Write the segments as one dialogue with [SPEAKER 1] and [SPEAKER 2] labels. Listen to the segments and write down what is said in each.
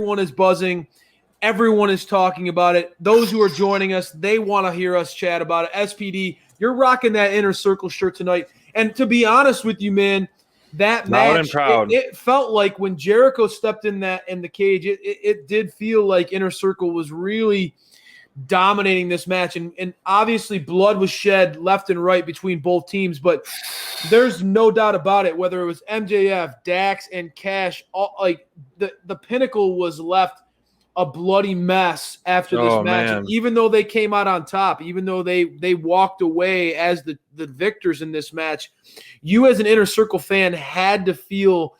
[SPEAKER 1] Everyone is buzzing. Everyone is talking about it. Those who are joining us, they want to hear us chat about it. SPD, you're rocking that Inner Circle shirt tonight. And to be honest with you, man, that
[SPEAKER 2] Loud
[SPEAKER 1] match,
[SPEAKER 2] and proud.
[SPEAKER 1] it felt like when Jericho stepped in the cage, it did feel like Inner Circle was really dominating this match. And obviously blood was shed left and right between both teams, but there's no doubt about it, whether it was MJF, Dax, and Cash, the Pinnacle was left a bloody mess after this match.
[SPEAKER 2] Man.
[SPEAKER 1] And even though they came out on top, even though they walked away as the victors in this match, you as an Inner Circle fan had to feel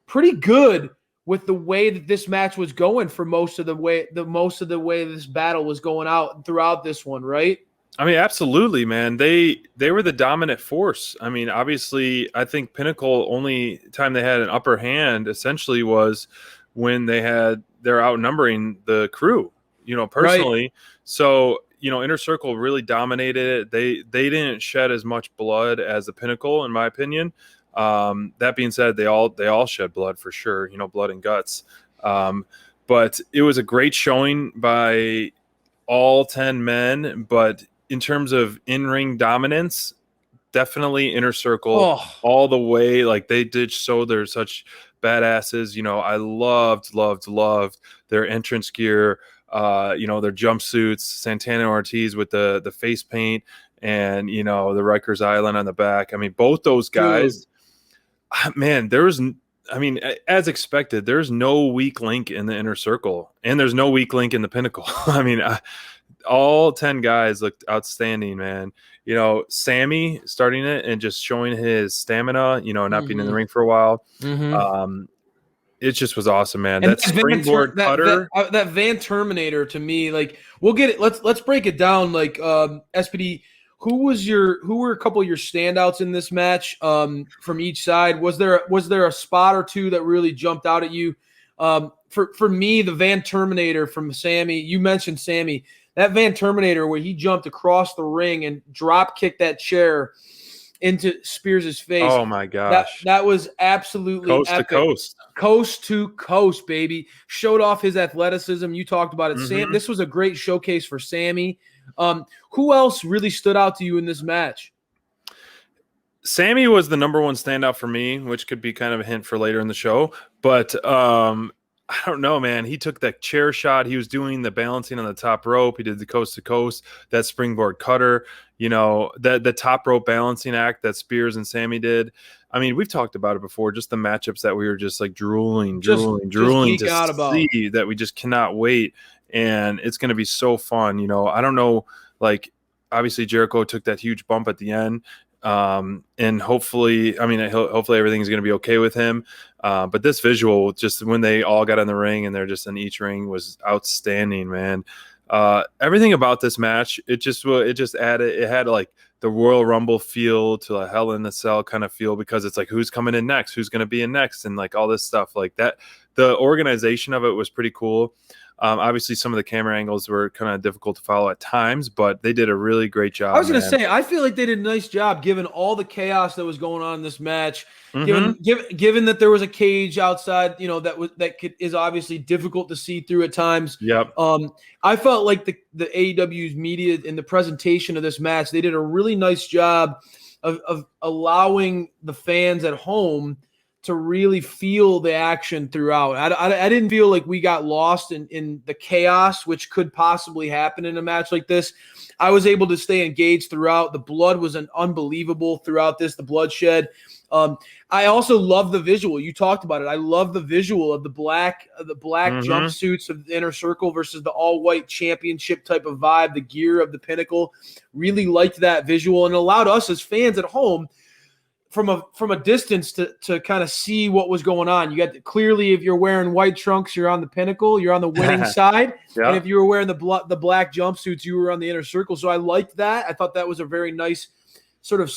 [SPEAKER 1] pretty good with the way that this match was going for most of the way this battle was going out throughout this one, right?
[SPEAKER 2] I mean, absolutely, man. They were the dominant force. I mean, obviously, I think Pinnacle, only time they had an upper hand essentially was when they're outnumbering the crew, personally. Right. So, Inner Circle really dominated it. They didn't shed as much blood as the Pinnacle, in my opinion. That being said, they all shed blood for sure, blood and guts. But it was a great showing by all 10 men. But in terms of in-ring dominance, definitely Inner Circle all the way. Like, they did show they're such badasses. I loved their entrance gear, their jumpsuits, Santana Ortiz with the face paint, and the Rikers Island on the back. I mean, both those guys, man, as expected, there's no weak link in the Inner Circle, and there's no weak link in the Pinnacle. I mean, all 10 guys looked outstanding, man. Sammy starting it and just showing his stamina, not being in the ring for a while. It just was awesome, man.
[SPEAKER 1] And
[SPEAKER 2] that springboard cutter,
[SPEAKER 1] that Van Terminator, to me, like, we'll get it. Let's break it down. Like, SPD, who were a couple of your standouts in this match from each side? Was there a spot or two that really jumped out at you? For me, the Van Terminator from Sammy. You mentioned Sammy. That Van Terminator where he jumped across the ring and drop kicked that chair into Spears' face.
[SPEAKER 2] Oh my gosh.
[SPEAKER 1] That was absolutely
[SPEAKER 2] coast
[SPEAKER 1] epic.
[SPEAKER 2] to coast.
[SPEAKER 1] Coast to coast, baby. Showed off his athleticism. You talked about it. Sam, this was a great showcase for Sammy. Who else really stood out to you in this match?
[SPEAKER 2] Sammy was the number one standout for me, which could be kind of a hint for later in the show. But I don't know, man. He took that chair shot. He was doing the balancing on the top rope. He did the coast to coast, that springboard cutter, the top rope balancing act that Spears and Sammy did. I mean, we've talked about it before, just the matchups that we were just like drooling to see, that we just cannot wait. And it's going to be so fun. I don't know, like, obviously Jericho took that huge bump at the end. And hopefully everything's going to be okay with him. But this visual, just when they all got in the ring and they're just in each ring, was outstanding, man. Everything about this match, it had like the Royal Rumble feel to a Hell in a Cell kind of feel, because it's like, who's coming in next? Who's going to be in next? And like all this stuff like that. The organization of it was pretty cool. Obviously, some of the camera angles were kind of difficult to follow at times, but they did a really great job.
[SPEAKER 1] I was going to say, I feel like they did a nice job given all the chaos that was going on in this match. Given that there was a cage outside, that is obviously difficult to see through at times.
[SPEAKER 2] Yep.
[SPEAKER 1] I felt like the AEW's media in the presentation of this match, they did a really nice job of allowing the fans at home to really feel the action throughout. I didn't feel like we got lost in the chaos, which could possibly happen in a match like this. I was able to stay engaged throughout. The blood was unbelievable throughout this, the bloodshed. I also love the visual. You talked about it. I love the visual of the black jumpsuits of the Inner Circle versus the all-white championship type of vibe, the gear of the Pinnacle. Really liked that visual and allowed us as fans at home from a distance to kind of see what was going on. You got clearly, if you're wearing white trunks, you're on the Pinnacle, you're on the winning side. Yeah. And if you were wearing the black jumpsuits, you were on the Inner Circle. So I liked that. I thought that was a very nice sort of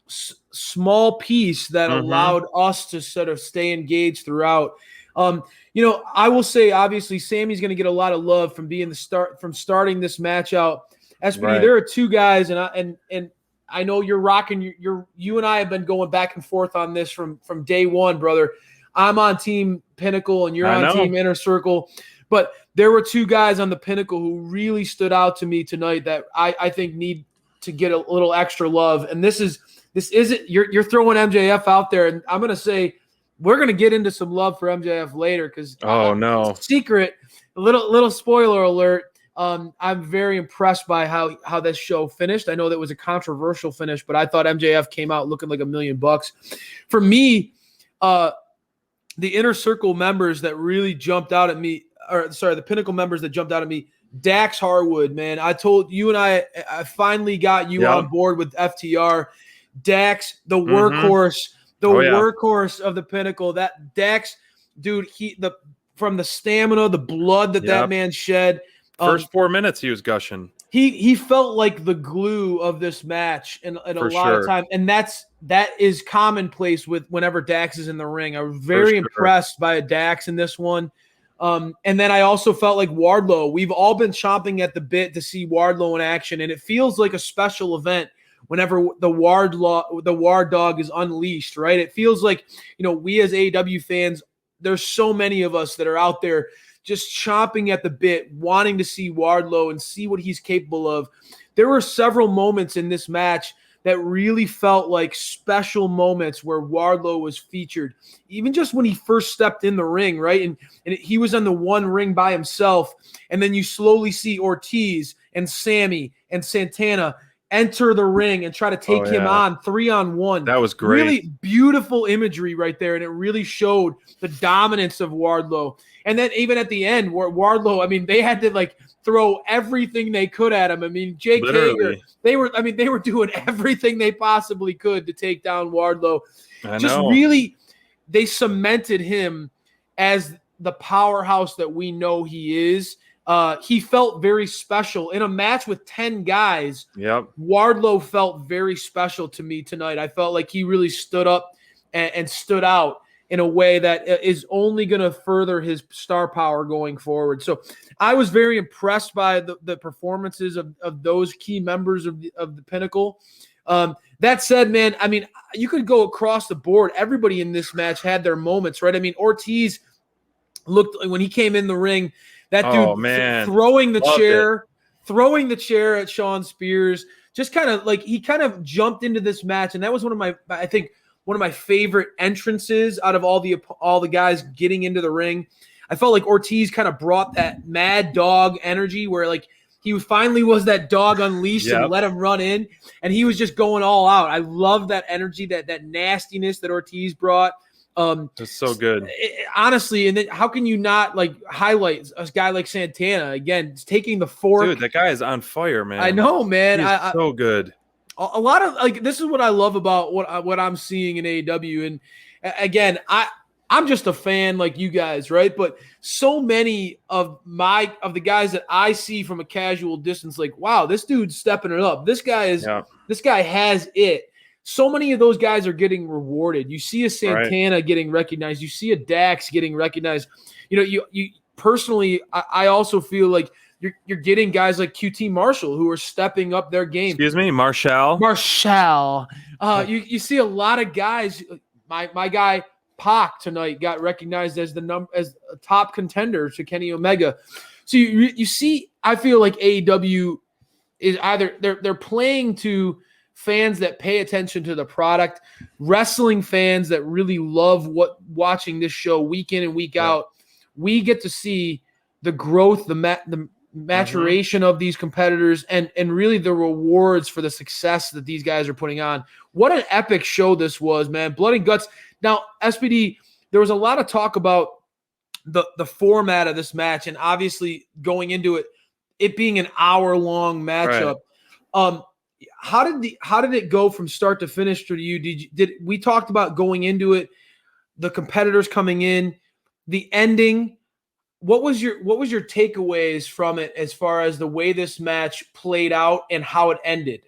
[SPEAKER 1] small piece that allowed us to sort of stay engaged throughout. I will say, obviously, Sammy's going to get a lot of love from starting this match out. SPD, right. There are two guys, and I know you're rocking. You and I have been going back and forth on this from day one, brother. I'm on Team Pinnacle and you're
[SPEAKER 2] I
[SPEAKER 1] on
[SPEAKER 2] know.
[SPEAKER 1] Team Inner Circle. But there were two guys on the Pinnacle who really stood out to me tonight that I think need to get a little extra love. And this isn't you're throwing MJF out there, and I'm gonna say we're gonna get into some love for MJF later because secret, a little spoiler alert. I'm very impressed by how this show finished. I know that was a controversial finish, but I thought MJF came out looking like $1 million. For me, the Inner Circle members that really jumped out at me, the Pinnacle members that jumped out at me, Dax Harwood, man. I told you and I finally got you on board with FTR. Dax, the workhorse, workhorse of the Pinnacle. That Dax, dude, from the stamina, the blood that man shed.
[SPEAKER 2] First 4 minutes, he was gushing.
[SPEAKER 1] He felt like the glue of this match in a lot of time, and that is commonplace with whenever Dax is in the ring. I was very impressed by Dax in this one, and then I also felt like Wardlow. We've all been chomping at the bit to see Wardlow in action, and it feels like a special event whenever the Ward Dog is unleashed. Right? It feels like we as AEW fans. There's so many of us that are out there just chomping at the bit, wanting to see Wardlow and see what he's capable of. There were several moments in this match that really felt like special moments where Wardlow was featured. Even just when he first stepped in the ring, right? And he was on the one ring by himself. And then you slowly see Ortiz and Sammy and Santana enter the ring and try to take him on 3-on-1.
[SPEAKER 2] That was great.
[SPEAKER 1] Really beautiful imagery right there, and it really showed the dominance of Wardlow. And then even at the end, where Wardlow, I mean, they had to throw everything they could at him. I mean, Jake Hager, they were doing everything they possibly could to take down Wardlow. Really, they cemented him as the powerhouse that we know he is. He felt very special in a match with 10 guys.
[SPEAKER 2] Yep.
[SPEAKER 1] Wardlow felt very special to me tonight. I felt like he really stood up and stood out in a way that is only going to further his star power going forward. So I was very impressed by the performances of those key members of the Pinnacle. That said, man, I mean, you could go across the board. Everybody in this match had their moments, right? I mean, Ortiz looked, when he came in the ring, that dude throwing the chair at Shawn Spears, just kind of he kind of jumped into this match, and that was one of my favorite entrances out of all the guys getting into the ring. I felt like Ortiz kind of brought that mad dog energy where he finally was that dog unleashed and let him run in, and he was just going all out. I love that energy, that nastiness that Ortiz brought.
[SPEAKER 2] It's so good,
[SPEAKER 1] honestly. And then how can you not highlight a guy like Santana again, taking the fork?
[SPEAKER 2] Dude, that guy is on fire, man.
[SPEAKER 1] I know, man.
[SPEAKER 2] He's so good.
[SPEAKER 1] A lot of this is what I love about what I'm seeing in AEW. And again, I'm just a fan like you guys, right? But so many of the guys that I see from a casual distance, wow, this dude's stepping it up. This guy has it. So many of those guys are getting rewarded. You see a Santana getting recognized. You see a Dax getting recognized. You personally, I also feel like you're getting guys like QT Marshall who are stepping up their game.
[SPEAKER 2] Excuse me, Marshall.
[SPEAKER 1] You see a lot of guys. My guy Pac tonight got recognized as as a top contender to Kenny Omega. So you see, I feel like AEW is either they're playing to fans that pay attention to the product, wrestling fans that really love watching this show week in and week out. We get to see the growth, the maturation of these competitors, and really the rewards for the success that these guys are putting on. What an epic show this was, man. Blood and guts. Now, SPD, there was a lot of talk about the format of this match, and obviously going into it being an hour-long matchup. Right. How did it go from start to finish for you? Did we talked about going into it, the competitors coming in, the ending? What was your takeaways from it as far as the way this match played out and how it ended?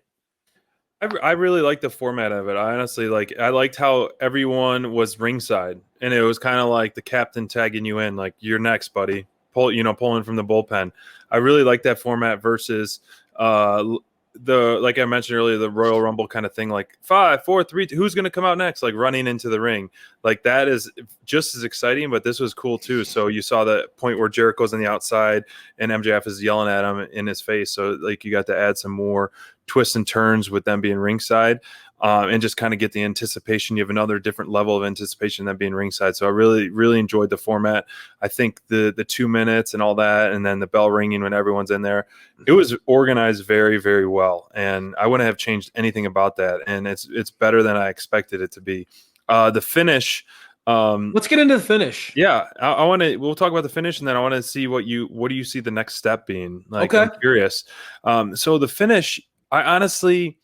[SPEAKER 2] I really liked the format of it. I honestly I liked how everyone was ringside, and it was kind of like the captain tagging you in, like, you're next, buddy. Pulling from the bullpen. I really like that format versus like I mentioned earlier, the Royal Rumble kind of thing, like 5, 4, 3, who's going to come out next? Like running into the ring, like that is just as exciting. But this was cool too. So you saw the point where Jericho's on the outside and MJF is yelling at him in his face. So like you got to add some more twists and turns with them being ringside. And just kind of get the anticipation. You have another different level of anticipation than being ringside. So I really, really enjoyed the format. I think the 2 minutes and all that, and then the bell ringing when everyone's in there, it was organized very, very well. And I wouldn't have changed anything about that. And it's better than I expected it to be. The finish.
[SPEAKER 1] Let's get into the finish.
[SPEAKER 2] Yeah, we'll talk about the finish, and then I want to see what do you see the next step being? Like,
[SPEAKER 1] okay.
[SPEAKER 2] I'm curious. So the finish, I honestly,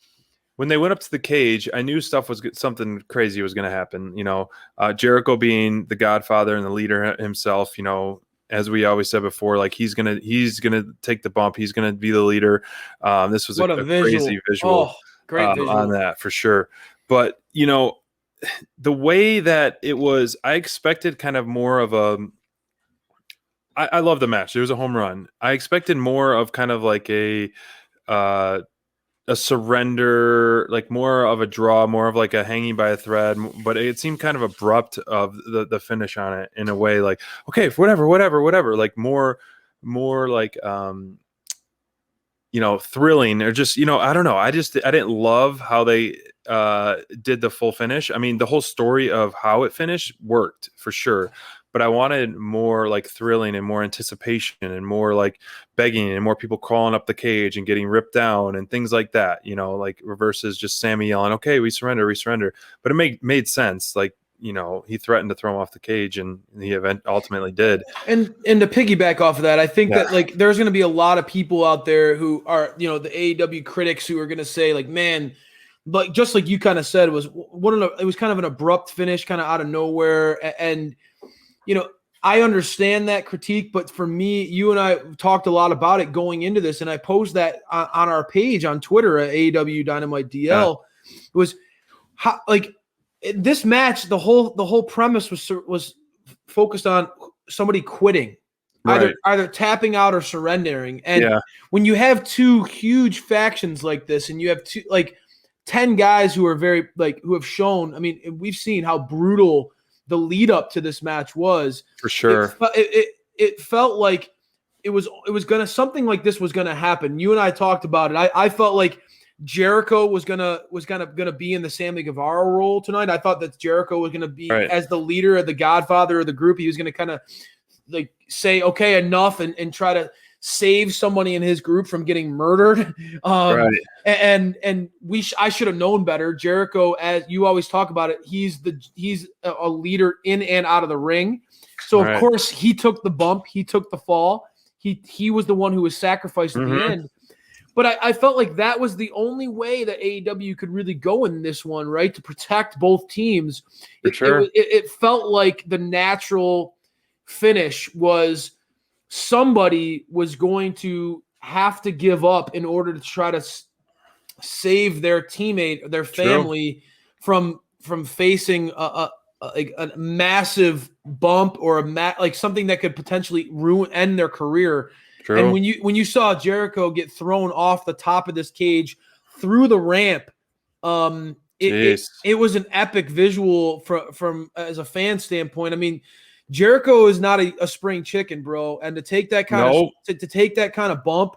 [SPEAKER 2] when they went up to the cage, I knew something crazy was going to happen. Jericho being the Godfather and the leader himself, as we always said before, like he's gonna take the bump. He's gonna be the leader. This was a crazy visual,
[SPEAKER 1] great visual
[SPEAKER 2] on that for sure. But the way that it was, I expected kind of more of a. I love the match. There was a home run. I expected more of kind of like a surrender, like more of a draw, more of like a hanging by a thread, but it seemed kind of abrupt of the finish on it in a way, like, okay, whatever, like more like, thrilling, or just, I don't know. I didn't love how they did the full finish. I mean, the whole story of how it finished worked for sure, but I wanted more like thrilling and more anticipation and more like begging and more people crawling up the cage and getting ripped down and things like that, like versus just Sammy yelling, okay, we surrender. But it made sense. Like, he threatened to throw him off the cage, and the event ultimately did.
[SPEAKER 1] And to piggyback off of that, I think that like there's going to be a lot of people out there who are, the AEW critics who are going to say like, man, like just like you kind of said, it was kind of an abrupt finish, kind of out of nowhere. And I understand that critique, but for me, you and I talked a lot about it going into this, and I posed that on our page on Twitter at AEW Dynamite DL. Was how, like, this match, the whole premise was focused on somebody quitting, either tapping out or surrendering. And when you have two huge factions like this, and you have 10 guys who are who have shown, I mean, we've seen how brutal the lead up to this match was. For sure. It felt like it was something like this was gonna happen. You and I talked about it. I felt like Jericho was gonna be in the Sammy Guevara role tonight. I thought that Jericho was gonna be as the leader of the Godfather of the group. He was gonna kind of like say, okay, enough, and try to save somebody in his group from getting murdered. And I should have known better. Jericho, as you always talk about it, he's a leader in and out of the ring. So of course he took the bump, he took the fall. He was the one who was sacrificed at the end. But I felt like that was the only way that AEW could really go in this one, right? To protect both teams. It felt like the natural finish was somebody was going to have to give up in order to try to save their teammate, their family from facing a massive bump or like something that could potentially end their career. True. And when you saw Jericho get thrown off the top of this cage through the ramp, it was an epic visual from as a fan standpoint. I mean, Jericho is not a spring chicken, bro, and to take that kind of to take that kind of bump,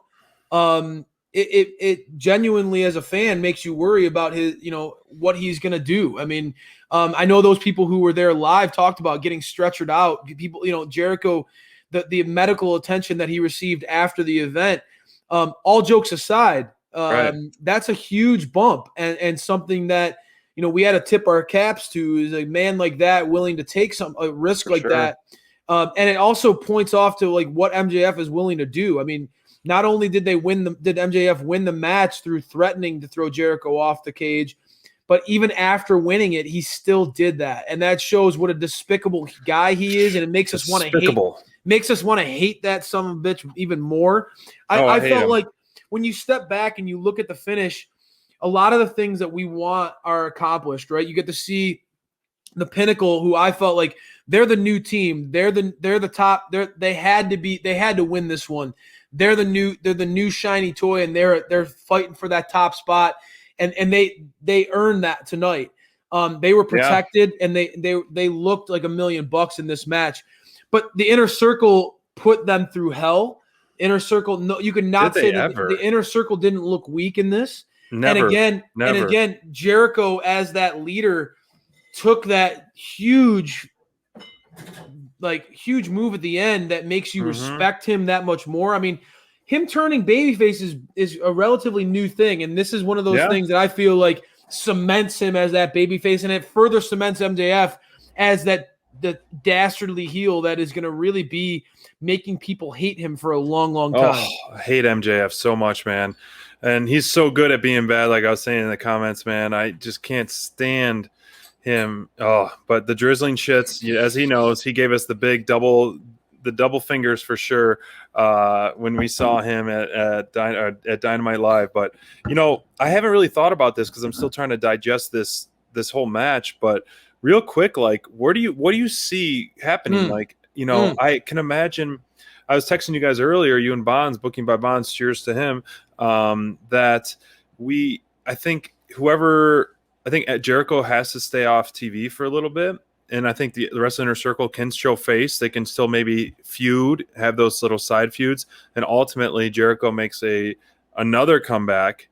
[SPEAKER 1] it genuinely as a fan makes you worry about his, what he's gonna do. I mean, I know those people who were there live talked about getting stretchered out. People, Jericho, the medical attention that he received after the event. All jokes aside, that's a huge bump and something that. We had to tip our caps to is a man like that willing to take a risk like that. And it also points off to like what MJF is willing to do. I mean, not only did MJF win the match through threatening to throw Jericho off the cage, but even after winning it, he still did that. And that shows what a despicable guy he is. And it makes us want to hate that son of a bitch even more. I felt like when you step back and you look at the finish, a lot of the things that we want are accomplished, right? You get to see the Pinnacle, who I felt like they're the new team. They're the top. They had to win this one. they're the new shiny toy, and they're fighting for that top spot, and they earned that tonight. They were protected, and they looked like $1 million in this match. But the Inner Circle put them through hell. Inner Circle, no, you could not say that the Inner Circle didn't look weak in this.
[SPEAKER 2] Never.
[SPEAKER 1] And again, Jericho as that leader took that huge move at the end that makes you respect him that much more. I mean, him turning babyface is a relatively new thing, and this is one of those things that I feel like cements him as that babyface, and it further cements MJF as the dastardly heel that is going to really be making people hate him for a long, long time.
[SPEAKER 2] Oh, I hate MJF so much, man. And he's so good at being bad, like I was saying in the comments, man. I just can't stand him. Oh, but the drizzling shits, as he knows, he gave us the double fingers for sure when we saw him at Dynamite Live. But, I haven't really thought about this because I'm still trying to digest this whole match. But real quick, like, what do you see happening? I can imagine. I was texting you guys earlier, you and Bonds, Booking by Bonds, cheers to him, that I think Jericho has to stay off TV for a little bit. And I think the rest of the Inner Circle can show face. They can still maybe feud, have those little side feuds. And ultimately, Jericho makes another comeback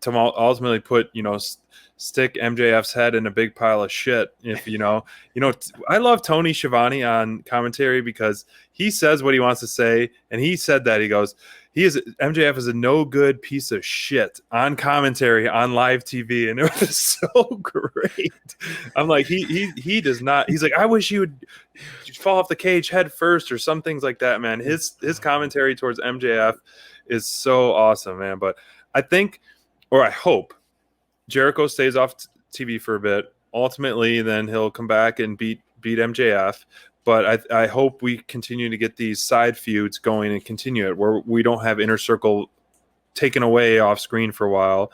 [SPEAKER 2] to ultimately put, stick MJF's head in a big pile of shit. If I love Tony Schiavone on commentary because he says what he wants to say, and he said that he goes, MJF is a no good piece of shit on commentary on live TV, and it was so great. I'm like, he does not. He's like, I wish he would fall off the cage head first or some things like that, man. His commentary towards MJF is so awesome, man. But I think, or I hope, Jericho stays off TV for a bit. Ultimately, then he'll come back and beat MJF. But I hope we continue to get these side feuds going and continue it where we don't have Inner Circle taken away off screen for a while.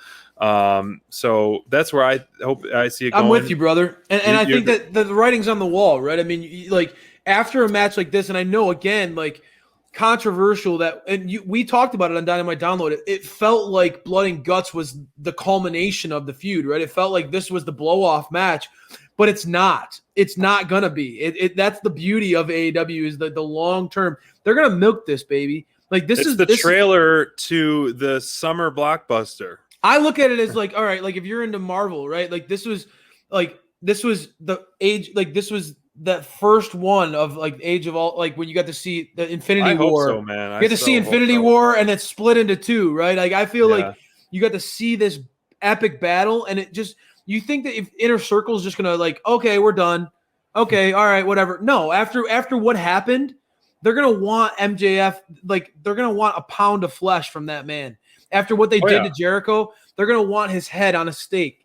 [SPEAKER 2] So that's where I hope I see it going.
[SPEAKER 1] I'm with you, brother. And I think that the writing's on the wall, right? I mean, like after a match like this, and I know again, like controversial we talked about it on Dynamite Download. It felt like Blood and Guts was the culmination of the feud, right? It felt like this was the blow-off match, but it's not. It's not gonna be. That's the beauty of AEW is the long term. They're gonna milk this, baby. Like this is the
[SPEAKER 2] trailer to the summer blockbuster.
[SPEAKER 1] I look at it as like, all right, like if you're into Marvel, right? Like this was the age, like this was that first one of like Age of All, like when you got to see the Infinity War.
[SPEAKER 2] Hope so, man.
[SPEAKER 1] You got to see Infinity War, and it's split into two, right? Like I feel like you got to see this epic battle, and it just you think that if Inner Circle is just gonna like, okay, we're done, okay, all right, whatever. No, after what happened, they're gonna want MJF, like they're gonna want a pound of flesh from that man. After what they did to Jericho, they're gonna want his head on a stick.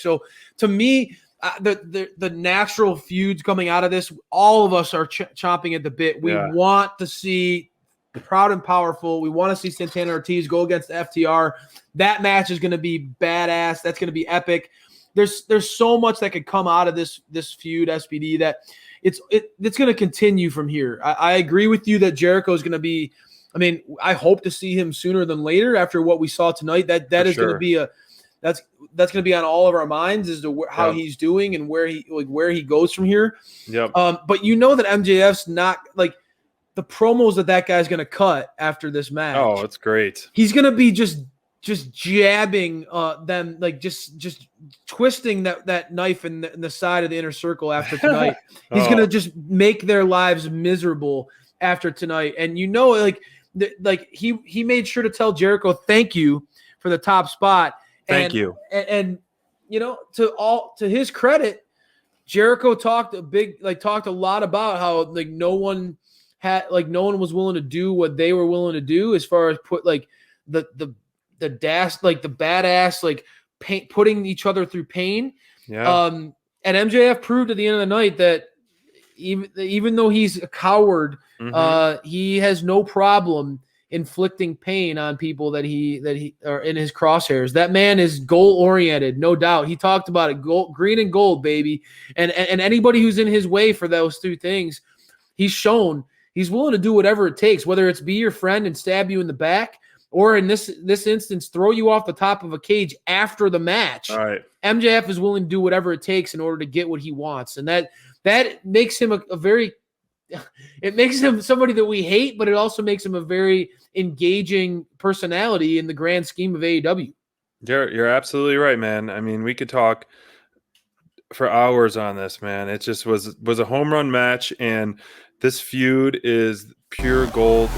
[SPEAKER 1] So to me, the natural feuds coming out of this, all of us are chomping at the bit. We want to see Proud and Powerful. We want to see Santana Ortiz go against FTR. That match is going to be badass. That's going to be epic. There's so much that could come out of this feud, SPD, that it's going to continue from here. I agree with you that Jericho is going to be. I mean, I hope to see him sooner than later after what we saw tonight. That is going to be that's going to be on all of our minds as to how he's doing and where he goes from here.
[SPEAKER 2] Yep.
[SPEAKER 1] But you know that MJF's not like the promos that guy's going to cut after this match.
[SPEAKER 2] Oh, it's great.
[SPEAKER 1] He's going to be just jabbing them, like just twisting that knife in the side of the Inner Circle after tonight. He's going to just make their lives miserable after tonight. And he made sure to tell Jericho thank you for the top spot.
[SPEAKER 2] Thank you.
[SPEAKER 1] And to his credit, Jericho talked a lot about how no one was willing to do what they were willing to do as far as put like the badass putting each other through pain.
[SPEAKER 2] Yeah.
[SPEAKER 1] And MJF proved at the end of the night that even though he's a coward, he has no problem inflicting pain on people that he are in his crosshairs. That man is goal oriented, no doubt. He talked about it, gold, green and gold, baby. And anybody who's in his way for those two things, he's shown He's willing to do whatever it takes, whether it's be your friend and stab you in the back, or in this instance, throw you off the top of a cage after the match.
[SPEAKER 2] All right.
[SPEAKER 1] MJF is willing to do whatever it takes in order to get what he wants. And that makes him a very – it makes him somebody that we hate, but it also makes him a very engaging personality in the grand scheme of AEW.
[SPEAKER 2] You're absolutely right, man. I mean, we could talk for hours on this, man. It just was a home run match, and this feud is pure gold.